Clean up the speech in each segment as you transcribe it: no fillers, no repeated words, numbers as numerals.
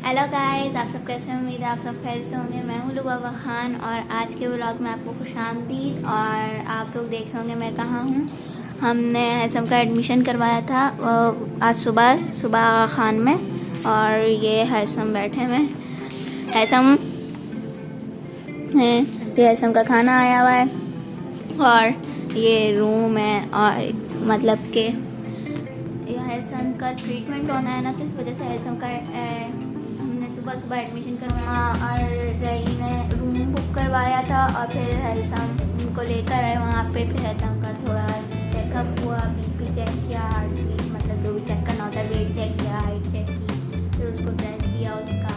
Hello guys, आप सब कैसे हैं? उम्मीद है आप सब खैर से होंगे। मैं हूँ लुबाबा खान और आज के व्लॉग में आपको खुशामदीद। और आप लोग देख रहे होंगे मैं कहाँ हूँ। हमने हैसम का एडमिशन करवाया था आज सुबह खान में। और ये हैसम बैठे हुए हैसम है। ये हैसम का खाना आया हुआ है और ये रूम है। और मतलब कि हैसम का ट्रीटमेंट होना है ना, तो इस वजह से हैसम का सुबह एडमिशन करवाया और डैडी ने रूम बुक करवाया था। और फिर हैसम उनको लेकर आए वहाँ पे। फिर हैसम का थोड़ा चेकअप हुआ, बीपी चेक किया, हार्ट बीट मतलब जो भी चेक करना होता है, वेट चेक किया, हाइट चेक की, फिर उसको टेस्ट दिया उसका।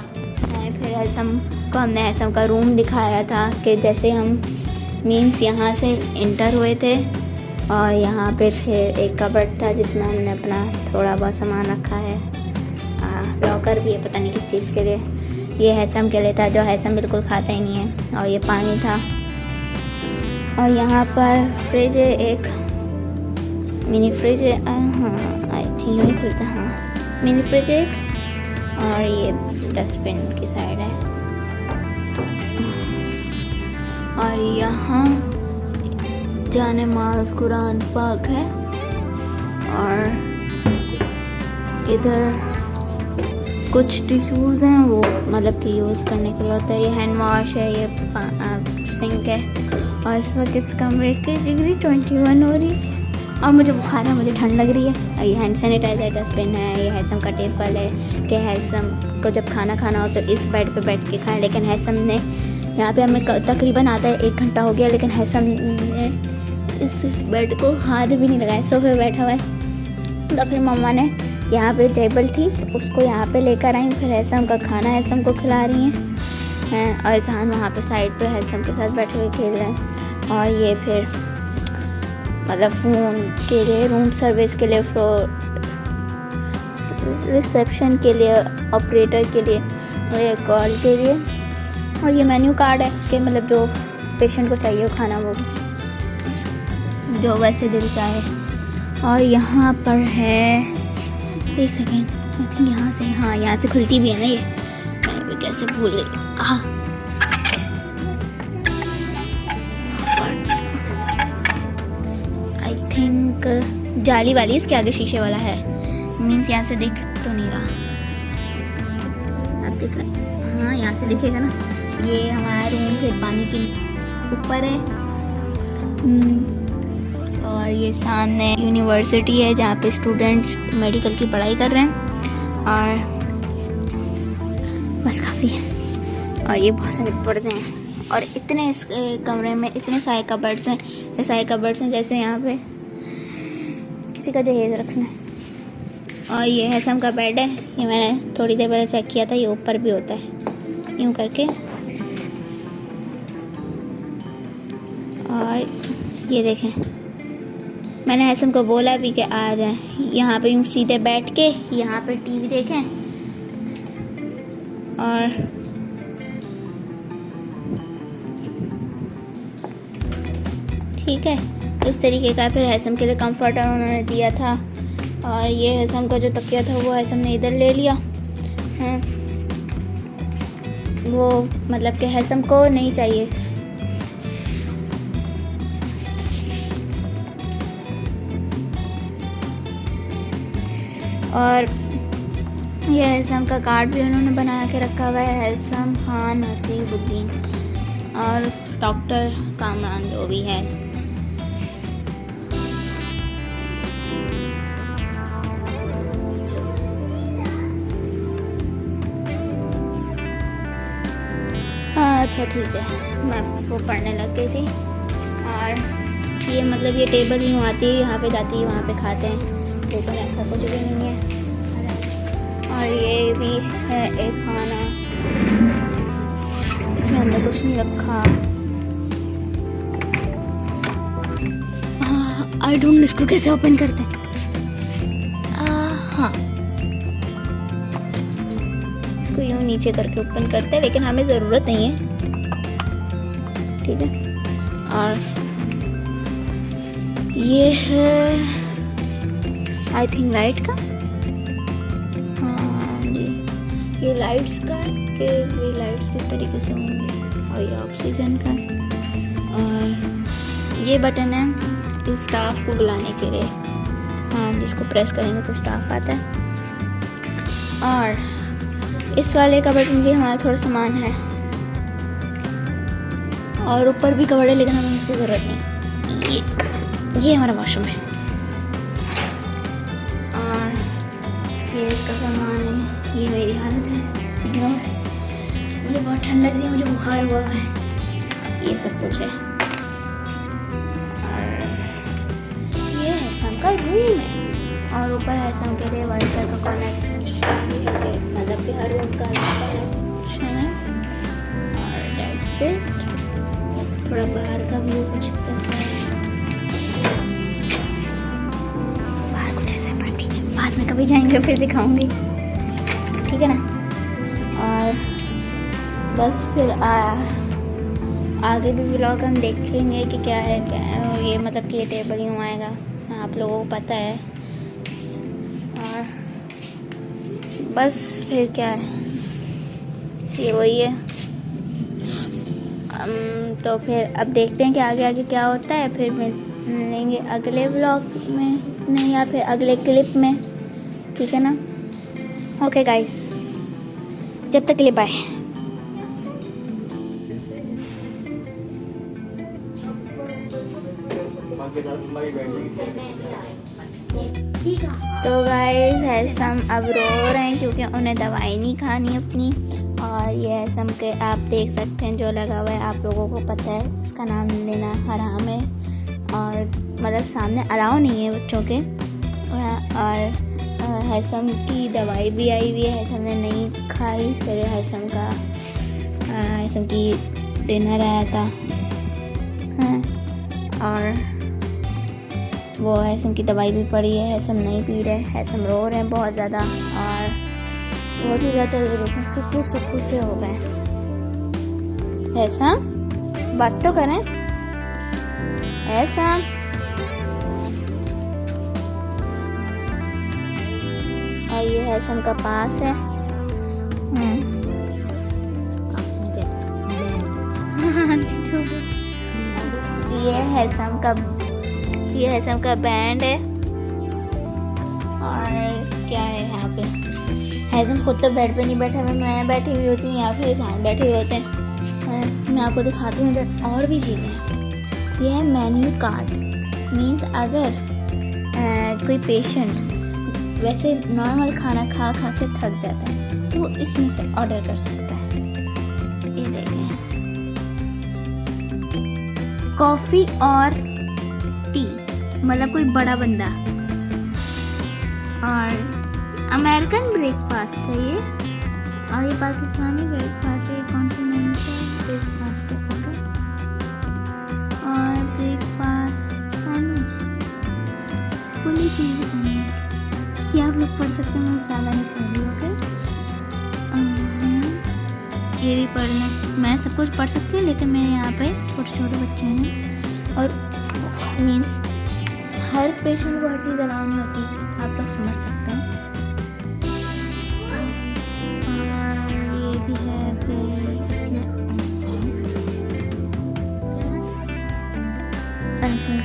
फिर हैसम को हमने हैसम का रूम दिखाया था कि जैसे हम मीन्स यहाँ से इंटर हुए थे। और यहाँ पे फिर एक कबर्ड था जिसमें हमने अपना थोड़ा बहुत सामान रखा है। लॉकर भी है, पता नहीं किस चीज़ के लिए। ये हैसम के लिए था जो हैसम बिल्कुल खाता ही नहीं है। और ये पानी था। और यहाँ पर फ्रिज है, एक मिनी फ्रिज है। हाँ आई थिंक नहीं खुलता। हाँ मिनी फ्रिज है एक। और ये डस्टबिन की साइड है। और यहाँ जाने माज कुरान पाक है। और इधर कुछ टिश्यूज़ हैं, वो मतलब कि यूज़ करने के लिए होता है। ये हैंड वॉश है, ये सिंक है। और इस वक्त इस कमरे की डिग्री 21 हो रही है और मुझे बुखार है, मुझे ठंड लग रही है। और ये हैंड सैनिटाइज़र डस्टबिन है। ये हैसम का टेबल है कि हैसम को जब खाना खाना हो तो इस बेड पे बैठ के खाएं। लेकिन हैसम ने यहाँ पे हमें तकरीबन आता है 1 घंटा हो गया, लेकिन हैसम ने इस बेड को हाथ भी नहीं लगाया, सोफे पे बैठा हुआ है। तो फिर मम्मा ने यहाँ पे टेबल थी उसको यहाँ पे लेकर आई। फिर हैसम का खाना हैसम को खिला रही हैं। और जहान वहाँ पे साइड पे हैसम के साथ बैठे हुए खेल रहे हैं। और ये फिर मतलब फ़ोन के लिए, रूम सर्विस के लिए, फ्लोर रिसेप्शन के लिए, ऑपरेटर के लिए, और कॉल के लिए। और ये मेन्यू कार्ड है कि मतलब जो पेशेंट को चाहिए वो खाना वो जो वैसे दिल चाहे। और यहाँ पर है, एक सेकेंड, आई थिंक यहाँ से, हाँ यहाँ से खुलती भी है ना। ये मैं कैसे भूल गई। आई थिंक जाली वाली, इसके आगे शीशे वाला है। मीन्स यहाँ से दिख तो नहीं रहा, आप दिख रहे? हाँ यहाँ से दिखेगा ना। ये हमारा रूम फिर पानी के ऊपर है। और ये सामने यूनिवर्सिटी है जहाँ पे स्टूडेंट्स मेडिकल की पढ़ाई कर रहे हैं। और बस काफ़ी है। और ये बहुत सारे पर्दे हैं और इतने इस कमरे में इतने सारे कबर्ड्स हैं। ये सारे कबर्ड्स हैं जैसे यहाँ पे किसी का जहेज रखना है। और ये हैसम का बेड है, ये मैंने थोड़ी देर पहले चेक किया था। ये ऊपर भी होता है यूँ करके। और ये देखें, मैंने हैसम को बोला भी कि आ जाए यहाँ पे यूँ सीधे बैठ के यहाँ पे टीवी देखें। और ठीक है, इस तरीके का फिर हैसम के लिए कंफर्टर उन्होंने दिया था। और ये हैसम का जो तकिया था वो हैसम ने इधर ले लिया है। वो मतलब कि हैसम को नहीं चाहिए। और ये हैसम का कार्ड भी उन्होंने बना के रखा हुआ है, हैसम खान नसीबुद्दीन और डॉक्टर कामरान जो भी है। अच्छा ठीक है, मैं वो पढ़ने लग गई थी। और ये मतलब ये टेबल यूँ आती है, यहाँ पे जाती है, वहाँ पे खाते हैं। टेबल ऐसा कुछ भी नहीं है। और ये भी है एक खाना, इसमें हमने कुछ नहीं रखा। आई डोंट नो इसको कैसे ओपन करते हैं। हाँ इसको यूँ नीचे करके ओपन करते हैं, लेकिन हमें ज़रूरत नहीं है। ठीक है। और ये है आई थिंक लाइट का, हाँ जी ये लाइट्स का कि ये लाइट्स किस तरीके से होंगे, और ये ऑक्सीजन का, और ये बटन है इस स्टाफ को बुलाने के लिए। हाँ, जिसको प्रेस करेंगे तो स्टाफ आता है। और इस वाले का बटन भी हमारा थोड़ा सामान है, और ऊपर भी कपड़े, लेकिन हमें इसकी ज़रूरत नहीं। ये हमारा वॉशरूम है, और ये इसका सामान है। ये मेरी हालत है, मुझे बहुत ठंड लग रही है, मुझे बुखार हुआ है। ये सब कुछ है, और ये है सम का रूम है, और ऊपर है सम के लिए वाईफाई का कनेक्ट, मतलब कि हर रूम का कनेक्शन है। और डेट्स से थोड़ा बाहर का व्यू कुछ कैसा है, बाहर कुछ ऐसा है, बस ठीक है, बाद में कभी जाएंगे फिर दिखाऊंगी, ठीक है ना। और बस फिर आगे भी व्लॉग हम देखेंगे कि क्या है क्या है। ये मतलब कि ये टेबल यूँ आएगा, आप लोगों को पता है। और बस फिर क्या है, ये वही है। तो फिर अब देखते हैं कि आगे आगे क्या होता है, फिर मिलेंगे अगले व्लॉग में, नहीं या फिर अगले क्लिप में, ठीक है ना। ओके गाइस, जब तक के लिए बाय। तो गाइस हैसम अब रो रहे हैं क्योंकि उन्हें दवाई नहीं खानी अपनी। और ये हैसम के आप देख सकते हैं जो लगा हुआ है, आप लोगों को पता है उसका नाम लेना हराम है, और मतलब सामने अलाउ नहीं है बच्चों के। और हैसम की दवाई भी आई हुई है, हैसम ने नहीं खाई। फिर हैसम की डिनर आया था, हाँ, और वो हैसम की दवाई भी पड़ी है, हैसम नहीं पी रहे, हैसम रो रहे हैं बहुत ज़्यादा। और बहुत ही ज़्यादा ये देखो सुकू से हो गए। हैसम बात तो करें, हैसम और ये हैसम का पास है। ये हैसम का बैंड है। और क्या है यहाँ पे, हैसम खुद तो बेड पे नहीं बैठा हुआ, मैं बैठी हुई होती हूँ, या फिर सामने बैठे हुए होते हैं। मैं आपको दिखाती हूँ इधर और भी चीज़ें हैं। ये है मेन्यू कार्ड, मीन्स अगर कोई पेशेंट वैसे नॉर्मल खाना खा के थक जाता है तो वो इसमें से ऑर्डर कर सकता है। ये देखें, कॉफ़ी और टी, मतलब कोई बड़ा बंदा। और अमेरिकन ब्रेकफास्ट है ये, और ये पाकिस्तानी ब्रेकफास्ट है, कॉन्टिनेंटल ब्रेकफास्ट है। और ब्रेकफास्ट सैंडविच, फुली चीज़ ये आप लोग पढ़ सकते हैं, मैं ज़्यादा नहीं पढ़ रही हूँ। ये भी पढ़ना, मैं सब कुछ पढ़ सकती हूँ, लेकिन मेरे यहाँ पे छोटे छोटे बच्चे हैं, और मीन्स हर पेशेंट को हर चीज़ अलाउ नहीं होती, आप लोग समझ सकते हैं। और ये भी है, फिर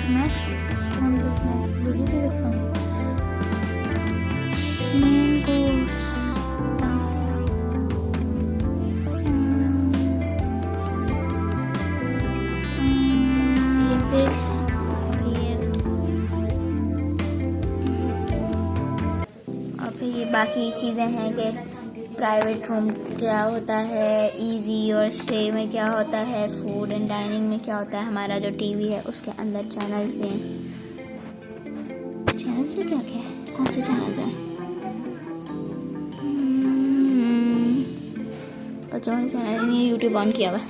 स्नैक्स हम मुझे भी रखा मेन कोर्स। ये बाकी चीज़ें हैं कि प्राइवेट रूम क्या होता है, इजी और स्टे में क्या होता है, फूड एंड डाइनिंग में क्या होता है। हमारा जो टीवी है उसके अंदर चैनल्स हैं। चैनल्स में क्या क्या है, कौन से चैनल्स हैं? बच्चों ने चैनल नहीं, यूट्यूब ऑन किया हुआ।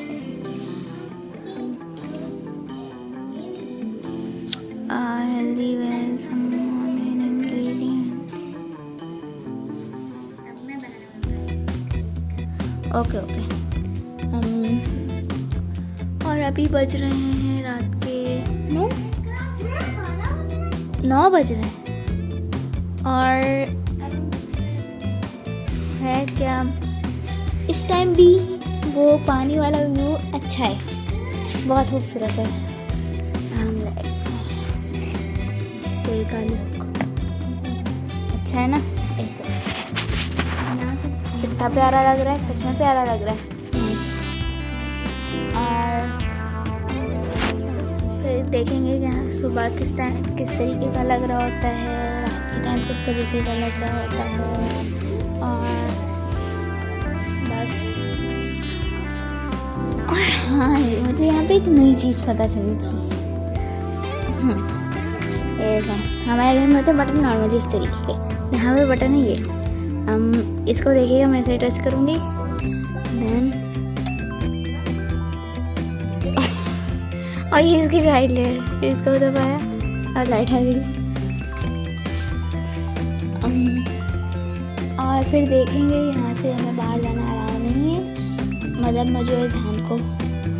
Healthy well okay. और अभी बज रहे हैं रात के 9 बज रहे हैं। और है क्या इस टाइम भी वो पानी वाला व्यू अच्छा है, बहुत खूबसूरत है। देखा लुक अच्छा है ना, ऐसे यहाँ से कितना प्यारा लग रहा है, सच में प्यारा लग रहा है। और फिर देखेंगे कि यहाँ सुबह किस तरीके का लग रहा होता है, रात के टाइम किस तरीके का लग रहा होता है। और बस, और हाँ मुझे यहाँ पे एक नई चीज़ पता चली थी। ऐसा हमारे घर में होते बटन नॉर्मली इस तरीके के, यहाँ पे बटन है ये। हम इसको देखिएगा, मैं इसे टच करूँगी, देन और ये इसकी लाइट है, इसको दबाया और लाइट आ गई। और फिर देखेंगे यहाँ से हमें बाहर जाना अलाउ नहीं है, मतलब मुझे जहान को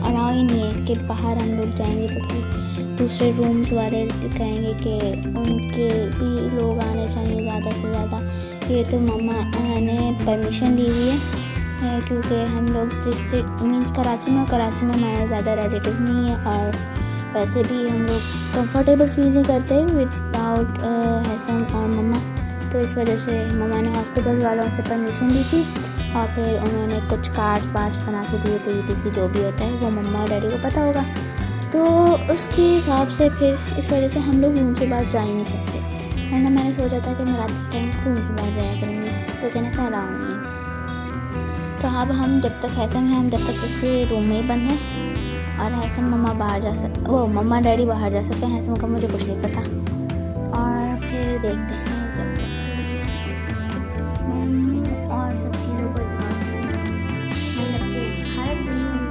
अलाउ ही नहीं है कि बाहर हम लोग जाएंगे तो फिर दूसरे रूम्स वाले कहेंगे कि उनके भी लोग आने चाहिए ज़्यादा से ज़्यादा। ये तो मम्मा ने परमिशन दी हुई है क्योंकि हम लोग जिससे मीन्स कराची में हमारे ज़्यादा रिलेटिव नहीं है, और वैसे भी हम लोग कंफर्टेबल फील नहीं करते विदाउट हैसम और मम्मा। तो इस वजह से मम्मा ने हॉस्पिटल वालों से परमिशन दी थी, और फिर उन्होंने कुछ कार्ड्स बना के दिए थे, ETC जो भी होता है वो मम्मा और डैडी को पता होगा। तो उसके हिसाब से फिर इस वजह से हम लोग रूम से बाहर जा ही नहीं सकते, वरना मैंने सोचा था कि मैं रात के टाइम रूम से बाहर जाया करूँगी, तो कहने से अलाउ नहीं है। तो अब हम जब तक हैसम है, हम जब तक इसी रूम में ही बंद हैं, और हैसम मम्मा बाहर जा सकते, वो मम्मा डैडी बाहर जा सकते हैं, हैसम का मुझे कुछ नहीं पता। और फिर देखते हैं जब तक और सब चीज़ों को मतलब कि भारत बनी हुई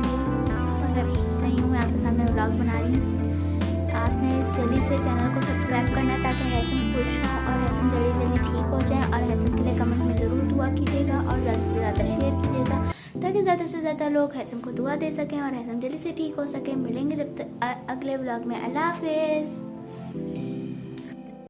मतलब सही हूँ, मैं आपके सामने व्लॉग बना रही हूँ। आपने जल्दी से चैनल को सब्सक्राइब करना है ताकि हैसम खुश हो और हैसम जल्दी ठीक हो जाए, और हैसम के लिए कमेंट में ज़रूर दुआ कीजिएगा और ज़्यादा से ज़्यादा शेयर कीजिएगा ताकि ज़्यादा से ज़्यादा लोग हैसम को दुआ दे सकें और हैसम जल्दी से ठीक हो सके। मिलेंगे जब तक अगले व्लॉग में। अल्लाह हाफिज़।